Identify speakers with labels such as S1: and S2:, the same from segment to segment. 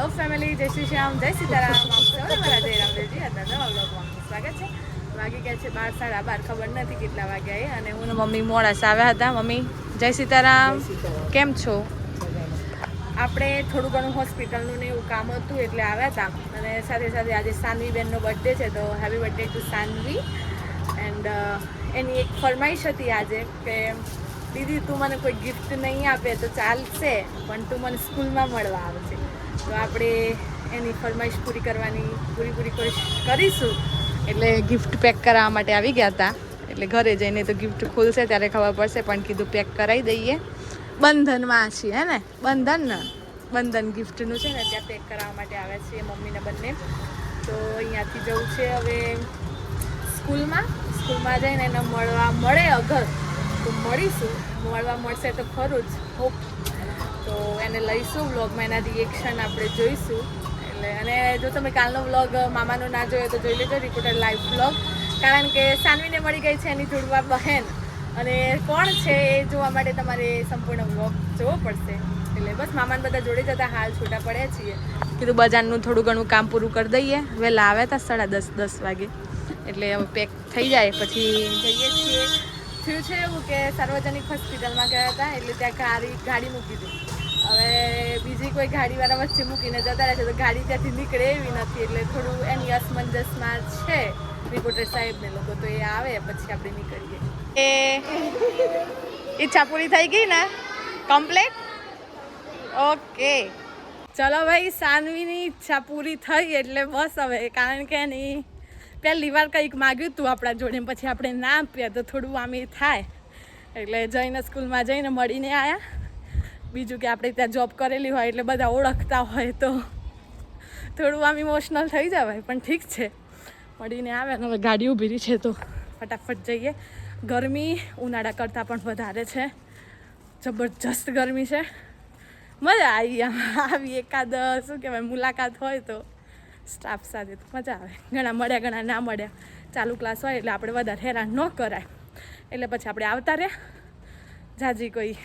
S1: Hello family, જય શ્રી શ્યામ, જય સીતારામ. આપ સૌને મારા જયરામદેવજી હતા નવા વ્લોગમાં સ્વાગત છે. વાગી ગયા છે 12 સાડા 12, ખબર નથી કેટલા વાગ્યા એ. અને હું મમ્મી મોડા આવ્યા હતા. મમ્મી જય સીતારામ, કેમ છો? આપણે થોડું ઘણું હોસ્પિટલનું ને એવું કામ હતું એટલે આવ્યા હતા. અને સાથે સાથે આજે સાનવી બેનનો બર્થડે છે, તો happy birthday to Sanvi. And એની એક ફરમાઈશ હતી આજે કે દીદી તું મને કોઈ ગિફ્ટ નહીં આપે તો ચાલશે, પણ તું મને સ્કૂલમાં મળવા આવશે. તો આપણે એની ફરમાઈશ પૂરી કરવાની પૂરી કોશિશ કરીશું. એટલે ગિફ્ટ પેક કરાવવા માટે આવી ગયા હતા. એટલે ઘરે જઈને તો ગિફ્ટ ખુલશે ત્યારે ખબર પડશે, પણ કીધું પેક કરાવી દઈએ. બંધનમાં છીએ હે ને, બંધન ગિફ્ટનું છે ને, ત્યાં પેક કરાવવા માટે આવ્યા છીએ મમ્મીને બંને. તો અહીંયાથી જવું છે હવે સ્કૂલમાં જઈને એને મળે અગર તો મળવા મળશે તો ખરું જ હોપ. તો એને લઈશું વ્લોગમાં, એના રિએક્શન આપણે જોઈશું. એટલે અને જો તમે કાલનો વ્લોગ મામાનો ના જોયો તો જોઈ લેજો, રિપોર્ટર લાઈવ વ્લોગ. કારણ કે સાનવીને મળી ગઈ છે એની જોડવા બહેન, અને કોણ છે એ જોવા માટે તમારે સંપૂર્ણ વ્લોગ જોવો પડશે. એટલે બસ મામાને બધા જોડે જતા હાલ છૂટા પડ્યા છીએ. કીધું બજારનું થોડું ઘણું કામ પૂરું કરી દઈએ. વહેલા આવ્યા હતા 10:30 વાગે, એટલે હવે પેક થઈ જાય પછી જઈએ છીએ. થયું છે એવું કે સાર્વજનિક હોસ્પિટલમાં ગયા હતા, એટલે ત્યાં ગાડી મૂકી હતી. હવે બીજી કોઈ ગાડીવાળા વચ્ચે મૂકીને જતા રહે છે, તો ગાડી ત્યાંથી નીકળે એવી નથી. એટલે થોડું એની અસમંજસમાં છે રિપોર્ટર સાહેબને લોકો. તો એ આવે પછી આપણે નીકળીએ. એ ઈચ્છા પૂરી થઈ ગઈ ને કમ્પ્લીટ? ઓકે ચલો ભાઈ, સાનવીની ઈચ્છા પૂરી થઈ એટલે બસ હવે. કારણ કે એની પહેલી વાર કંઈક માગ્યું હતું આપણા જોડે, પછી આપણે ના આપ્યા તો થોડું આમ એ થાય. એટલે જઈને સ્કૂલમાં જઈને મળીને આવ્યા. બીજું કે આપણે ત્યાં જોબ કરેલી હોય એટલે બધા ઓળખતા હોય તો થોડું આમ ઇમોશનલ થઈ જવાય, પણ ઠીક છે, મળીને આવ્યા. હવે ગાડી ઊભી રહી છે તો ફટાફટ જઈએ. ગરમી ઉનાળા કરતાં પણ વધારે છે, જબરજસ્ત ગરમી છે. મજા આવી એકાદ શું કહેવાય મુલાકાત હોય તો સ્ટાફ સાથે તો મજા આવે. ઘણા મળ્યા ઘણા ના મળ્યા, ચાલુ ક્લાસ હોય એટલે આપણે વધારે હેરાન ન કરાય. એટલે પછી આપણે આવતા રહ્યા, જાજી કોઈ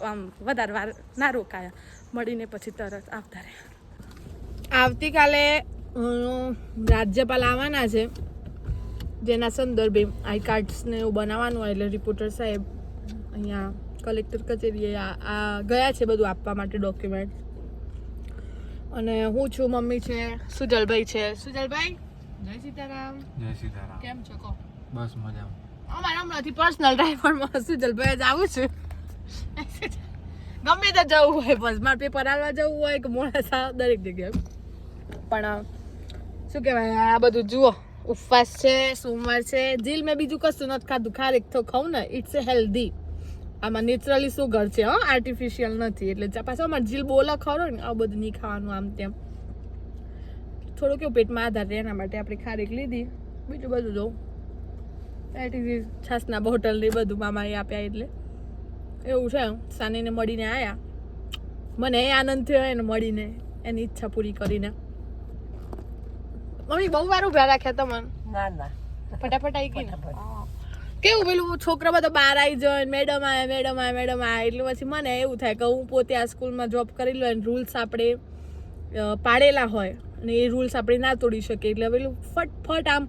S1: આમ વધારે વાર ના રોકાયા, મળીને પછી તરત આવતા રહ્યા. આવતીકાલે રાજ્યપાલ આવવાના છે, જેના સંદર્ભે આઈ કાર્ડ્સને એવું બનાવવાનું હોય. એટલે રિપોર્ટર સાહેબ અહીંયા કલેક્ટર કચેરીએ ગયા છે બધું આપવા માટે ડોક્યુમેન્ટ. અને હું છું, મમ્મી છે, સુજલભાઈ છે. સુજલભાઈ જય સીતારામ.
S2: જય સીતારામ.
S1: કેમ છો કહો?
S2: બસ મજામાં.
S1: અમારે હમણાંથી પર્સનલ ડ્રાઈવરમાં સુજલભાઈ જ આવું છું. ગમે તો જવું હોય, બસ મારે પેપર આવવા જવું હોય કે મોડાસા દરેક જગ્યાએ. પણ શું કહેવાય, આ બધું જુઓ, ઉપવાસ છે, સોમવાર છે. જીલ મેં બીજું કશું નથી ખાધું, ખારેક તો ખાઉં ને, ઇટ્સ એ હેલ્ધી. આમાં નેચરલી સુગર છે, આર્ટિફિશિયલ નથી. એટલે પાછું અમારે જીલ બોલા ખરો ને, આવું બધું નહીં ખાવાનું આમ તેમ. થોડું કેવું પેટમાં આધાર રહે, એના માટે આપણે ખારેક લીધી. બીજું બધું જોઉં છાસના બોટલ ને બધું મામાએ આપ્યા. એટલે એવું છે. સાનીને મળીને આવ્યા, મને એ આનંદ થયો એને મળીને, એની ઈચ્છા પૂરી કરીને. મમ્મી બહુ વાર ઉભા રાખ્યા તમને?
S3: ના
S1: ફટાફટ આવી ગઈ ને. કેવું પેલું છોકરા બધા બહાર આવી જાય, મેડમ આયા એટલે પછી મને એવું થાય કે હું પોતે આ સ્કૂલમાં જોબ કરેલી હોય, રૂલ્સ આપણે પાડેલા હોય અને એ રૂલ્સ આપણે ના તોડી શકીએ. એટલે પેલું ફટફટ આમ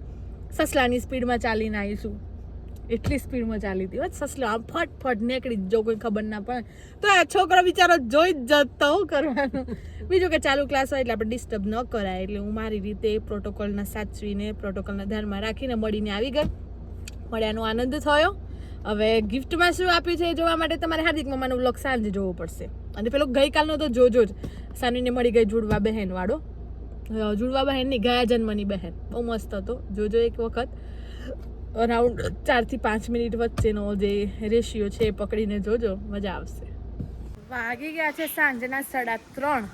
S1: સસલાની સ્પીડમાં ચાલીને આવીશું. એટલી સ્પીડમાં ચાલી હતી સસલો, આમ ફટફટ નીકળી જો કોઈ ખબર ના પડે. તો આ છોકરો બિચારો જોઈ જ જતો કરવાનું. બીજું કે ચાલુ ક્લાસ હોય એટલે આપણે ડિસ્ટર્બ ન કરાય. એટલે હું મારી રીતે પ્રોટોકોલના સાચવીને પ્રોટોકોલના ધ્યાનમાં રાખીને મળીને આવી ગઈ. મળ્યાનો આનંદ થયો. હવે ગિફ્ટમાં શું આપ્યું છે એ જોવા માટે તમારે હાર્દિક મમ્માનો વ્લોગ સાંજે જોવો પડશે. અને પેલો ગઈકાલનો તો જોજો જ, સાનવીને મળી ગઈ જુડવા બહેન વાળો. જુડવા બહેનની ગયા જન્મની બહેન, બહુ મસ્ત હતો. જોજો એક વખત. અરાઉન્ડ 4 થી 5 મિનિટ વચ્ચેનો જે રેશિયો છે એ પકડીને જોજો, મજા આવશે. વાગી ગયા છે સાંજના 3:30.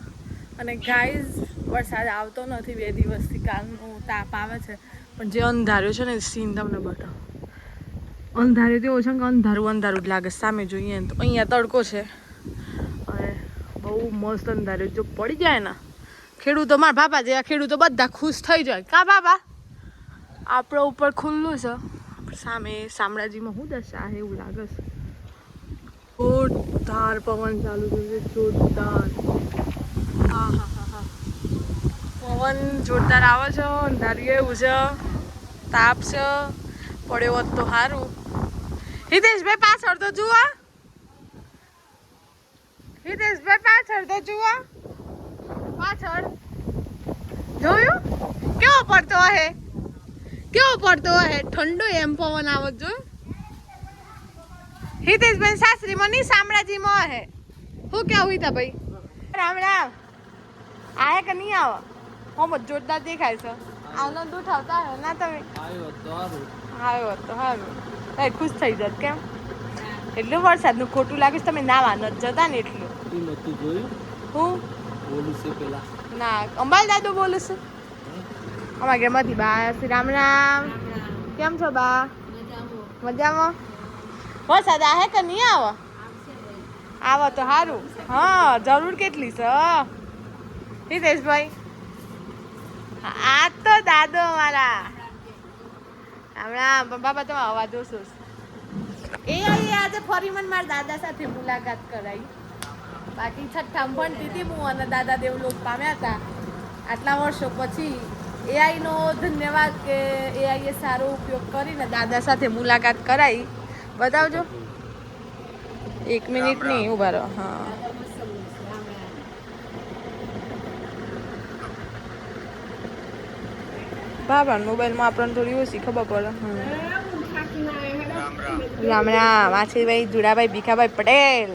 S1: અને ગાઈઝ વરસાદ આવતો નથી 2 દિવસથી. કાલનું તાપ આવે છે, પણ જે અંધાર્યું છે ને સીન તમને બતાવો. અંધાર્યું તેવો છે કે અંધારું જ લાગે. સામે જોઈએ ને તો અહીંયા તડકો છે અને બહુ મસ્ત અંધાર્યું. જો પડી જાય ને ખેડૂતો, મારા બાપા જેવા ખેડૂતો બધા ખુશ થઈ જાય. કા બાપા આપણો ઉપર ખુલ્લું છે, સામે શામળાજીમાં શું દશા એવું લાગે છે. જોરદાર પવન ચાલુ થયું છે, જોરદાર. હા પવન જોરદાર આવે છે, અંધારિયું એવું છે, તાપ છે, પડ્યો હોત તો સારું. હિતેશભાઈ પાછળ તો જુઓ, હિતેશભાઈ પાછળ તો જુઓ, પાછળ જોયું કેવો પડતો હે, કેવો પડતો હે, ઠંડો એમ પવન આવત જો. હિતેશભાઈ સાસરીમાં નહીં શામળાજીમાં હે. શું કેવું હિતા ભાઈ? રામ રામ. આયા કે નહીં આવો? હમ જોરદાર દેખાય છે. આનંદ ઉઠાવતા હે ના તમે? આવ્યો તો સારું. ખુશ થઈ જાત કેમ? એટલું વરસાદનું ખોટું લાગે તમે નાવા ન જતા ને એટલું. હું બોલું છું પેલા ના અંબાલ દાદુ બોલું છું. અમારા ઘરમાંથી બા. રામ રામ. કેમ છો બા? મજામાં. વરસાદ આવે કે નહીં આવો? આવો તો સારું. હા જરૂર કેટલી છે હિતેશભાઈ? આ તો દાદો અમારા. હમણાં બાબા તમે અવાજ ઓછો એ આજે ફરી મને મારા દાદા સાથે મુલાકાત કરાઈ. બાકી છઠ્ઠામાં ભણતી હતી હું અને દાદા દેવલોક પામ્યા હતા. આટલા વર્ષો પછી એઆઈનો ધન્યવાદ કે એઆઈએ સારો ઉપયોગ કરીને દાદા સાથે મુલાકાત કરાઈ. બતાવજો 1 મિનિટ નહીં ઉભા રહો. હા બાબા મોબાઈલમાં આપણને થોડી ઓછી ખબર પડે. રામ રામ. માછીભાઈ જુડાભાઈ ભીખાભાઈ પટેલ.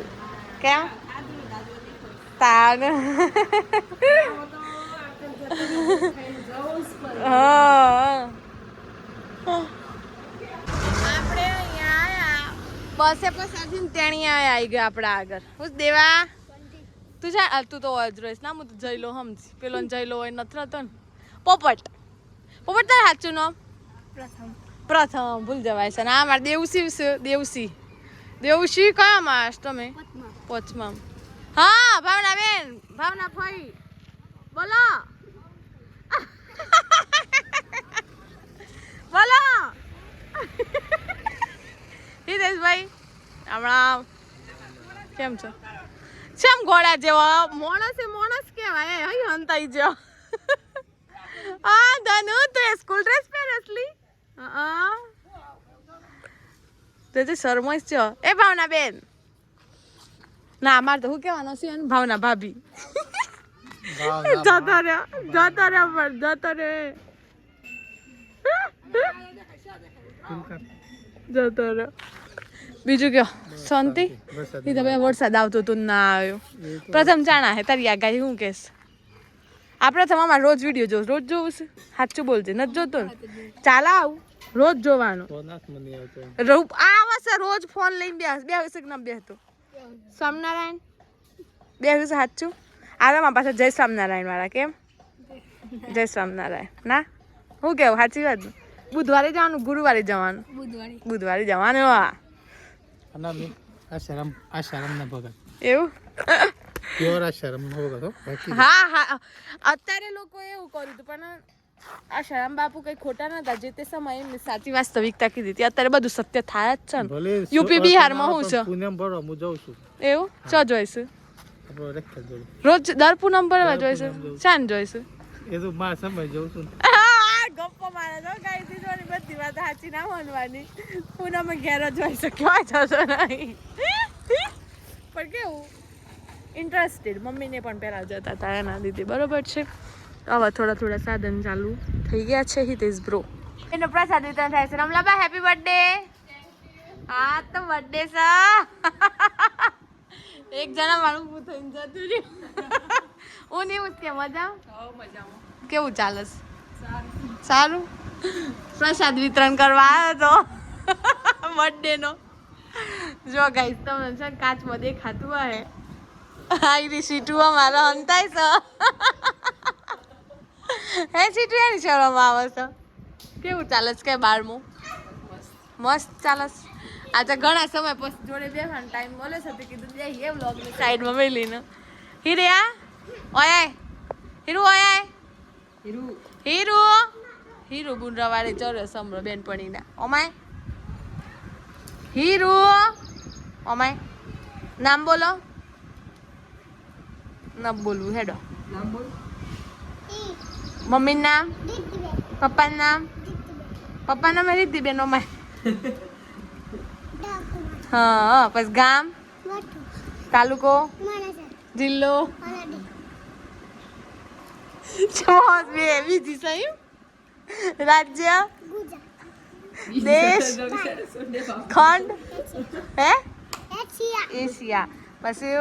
S1: કેમ તાન આપણે અહીંયા બસે પસારથી તેણી આવી ગયા આપણા આગળ. હું દેવા તું જા, તું તો જ રહીશ ના. હું તો જઈલો સમજી પેલો જઈલો હોય નથી રહેતો ને. પોપટ પોપટ તારે સાચું નામ? પ્રથમ ભૂલ જવાય છે. ના મારે દેવસી છે. દેવસી કયા માસ તમે? પચમા. હા ભાવના બેન, ભાવના ભાઈ બોલો બોલો. હિતેશભાઈ હમણાં કેમ છો? કેમ ઘોડા જેવો મોણસ કેવાય અહીં હંતાઈ જો. હા ધનુ તું સ્કૂલ ડ્રેસ પહેરસલી? હા તે શરમાઈશ છો. એ ભાવના બેન ના મારે તો શું કહેવાનું છે ભાવના ભાભી. જતો રે બીજું કયો શાંતિ? તમે વરસાદ આવતો તો ના આવ્યો. પ્રથમ જાણા હે તારી આગાહી શું કહેશ? આ પ્રથમ અમારે રોજ વિડીયો જોઉં. રોજ જોવું છે? સાચું બોલજે. નથી જોતો ને? ચાલ આવું રોજ જોવાનું. આ રોજ ફોન લઈને બેસે કે ના બેસતો? સ્વામિનારાયણ બેસે સાચું? આરામાં પાછા જય સ્વામિનારાયણ વાળા. કેમ જય સ્વામિનારાયણ? ના શું કેવું સાચી વાત? બુધવારે જવાનું, ગુરુવારે જવાનું? બુધવારે જવાનું. એવું? હા અત્યારે લોકો એવું કર્યું હતું પણ આશારામ બાપુ કઈ ખોટા નતા. જે તે સમયે એમની સાચી વાસ્તવિકતા કીધી હતી. અત્યારે બધું સત્ય થાય જ છે ને. યુપી બિહારમાં હું છે એવું ચો જોઈશું રોજ દર પૂનમ ભરવા જોઈશું. શાન જોઈશું? ગપ્પો મારે તો કઈ દીધવાની બધી વાત સાચી ના માનવાની. પૂનમ ઘેર જ હોય છે ક્યાં જશો નહીં. પણ કેવું ઇન્ટરેસ્ટેડ મમ્મીને પણ પહેલા જતા હતા એના લીધે. બરોબર છે. આવા થોડા સાધન ચાલુ થઈ ગયા છે. હિતેશ બ્રો એનો પ્રસાદ વિતરણ થાય છે. રમલાબા હેપી બર્થડે. હા તો બર્થડે છે. એક જણા મારું ઊભું થઈને જતું રહ્યું. હું નહીં કે મજા કેવું ચાલે? સારું. પ્રસાદ વિતરણ કરવા આવ્યો તો બર્થડે નો. જો ગાઈસ તમને છે કાચમાં દેખાતું હોય આઈરી સીટું અમારા હંતાય છે. હે સીટું એની શરમ આવે છે. કેવું ચાલે છે? કે 12મું મસ્ત ચાલે છે. આજે ઘણા સમય પછી જોડે બેસવાનો ટાઈમ મળે છે. કીધું એ વ્લોગની સાઈડમાં મેલીને હીરા ઓય હીરુ ઓય હીરુ ગુંડરાવાળી ચરે સમરો બેનપણીના. ઓમાય હીરુ ઓમાય નામ બોલો. ન બોલવું હેડો. મમ્મીનું નામ પપ્પાનું નામ પપ્પાનું નામ રીતિબેન અમાર હા પછી ગામ તાલુકો જિલ્લો બીજી સહી રાજ્ય દેશ ખંડ હે એશિયા પછી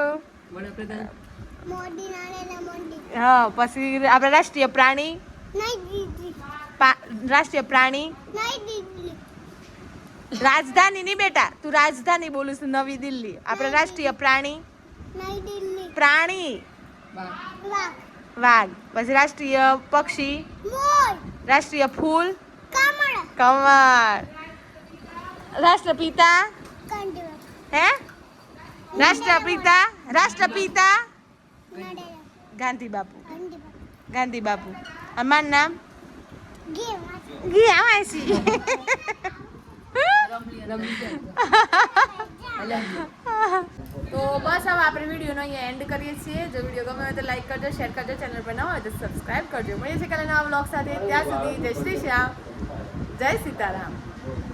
S1: હા પછી આપણે રાષ્ટ્રીય પ્રાણી રાષ્ટ્રીય પ્રાણી રાજધાની ની બેટા તું રાજધાની બોલું છું નવી દિલ્હી આપણે રાષ્ટ્રીય પ્રાણી પ્રાણી વાઘ પછી રાષ્ટ્રીય પક્ષી રાષ્ટ્રીય ફૂલ કમળ રાષ્ટ્રપિતા હે રાષ્ટ્રપિતા ગાંધી બાપુ અમારું નામ ગયા માસી તો બસ હવે આપણે વિડીયોનો અહીંયા એન્ડ કરીએ છીએ જો વિડીયો ગમે હોય તો લાઈક કરજો શેર કરજો ચેનલ પર નવા હોય તો સબસ્ક્રાઇબ કરજો મળીએ છીએ કાલે નવા વ્લોગ સાથે ત્યાં સુધી જય શ્રી શ્યામ જય સીતારામ